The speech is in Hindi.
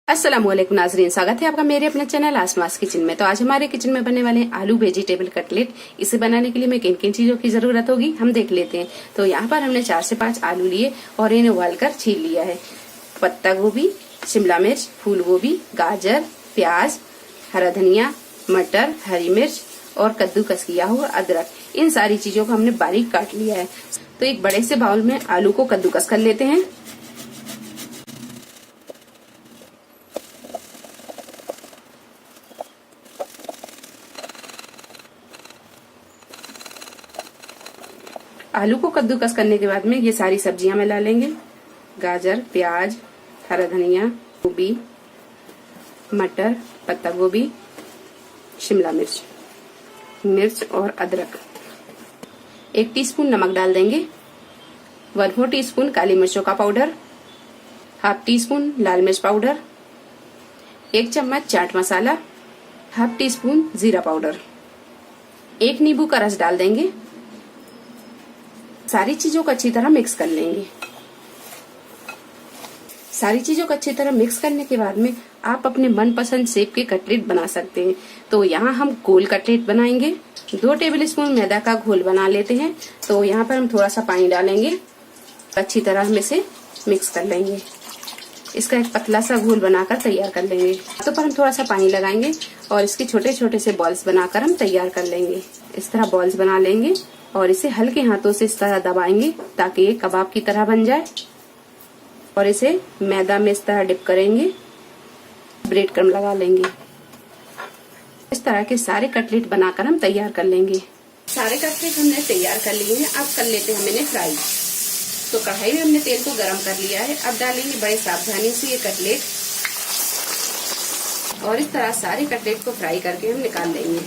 अस्सलामुअलैकुम नाजरीन, स्वागत है आपका मेरे अपने चैनल आसमास किचन में। तो आज हमारे किचन में बनने वाले हैं आलू वेजिटेबल कटलेट। इसे बनाने के लिए हमें किन किन चीजों की जरूरत होगी हम देख लेते हैं। तो यहाँ पर हमने 4 से 5 आलू लिए और इन्हें उबालकर छील लिया है। पत्ता गोभी, शिमला मिर्च, फूल गोभी, गाजर, प्याज, हरा धनिया, मटर, हरी मिर्च और कद्दूकस किया हुआ अदरक, इन सारी चीजों को हमने बारीक काट लिया है। तो एक बड़े से बाउल में आलू को कद्दूकस कर लेते हैं। आलू को कद्दूकस करने के बाद में ये सारी सब्जियां मिला लेंगे। गाजर, प्याज, हरा धनिया, गोभी, मटर, पत्ता गोभी, शिमला मिर्च, मिर्च और अदरक। 1 टीस्पून नमक डाल देंगे, 1/4 टीस्पून काली मिर्चों का पाउडर, 1/2 टीस्पून लाल मिर्च पाउडर, 1 चम्मच चाट मसाला, 1/2 टीस्पून जीरा पाउडर, 1 नींबू का रस डाल देंगे। सारी चीजों को अच्छी तरह मिक्स कर लेंगे। सारी चीजों को अच्छी तरह मिक्स करने के बाद में आप अपने मनपसंद शेप के कटलेट बना सकते हैं। तो यहाँ हम गोल कटलेट बनाएंगे। 2 टेबलस्पून मैदा का घोल बना लेते हैं। तो यहाँ पर हम थोड़ा सा पानी डालेंगे, अच्छी तरह हम इसे मिक्स कर लेंगे। इसका एक पतला सा घोल बनाकर तैयार कर लेंगे। हाथों पर हम थोड़ा सा पानी लगाएंगे और इसके छोटे छोटे से बॉल्स बनाकर हम तैयार कर लेंगे। इस तरह बॉल्स बना लेंगे और इसे हल्के हाथों से इस तरह दबाएंगे ताकि ये कबाब की तरह बन जाए। और इसे मैदा में इस तरह डिप करेंगे, ब्रेड क्रम्ब लगा लेंगे। इस तरह के सारे कटलेट बनाकर हम तैयार कर लेंगे। सारे कटलेट हमने तैयार कर लिए हैं। अब कर लेते हैं इन्हें फ्राई। तो कढ़ाई में हमने तेल को गरम कर लिया है। अब डालेंगे बड़े सावधानी से ये कटलेट और इस तरह सारे कटलेट को फ्राई करके हम निकाल लेंगे।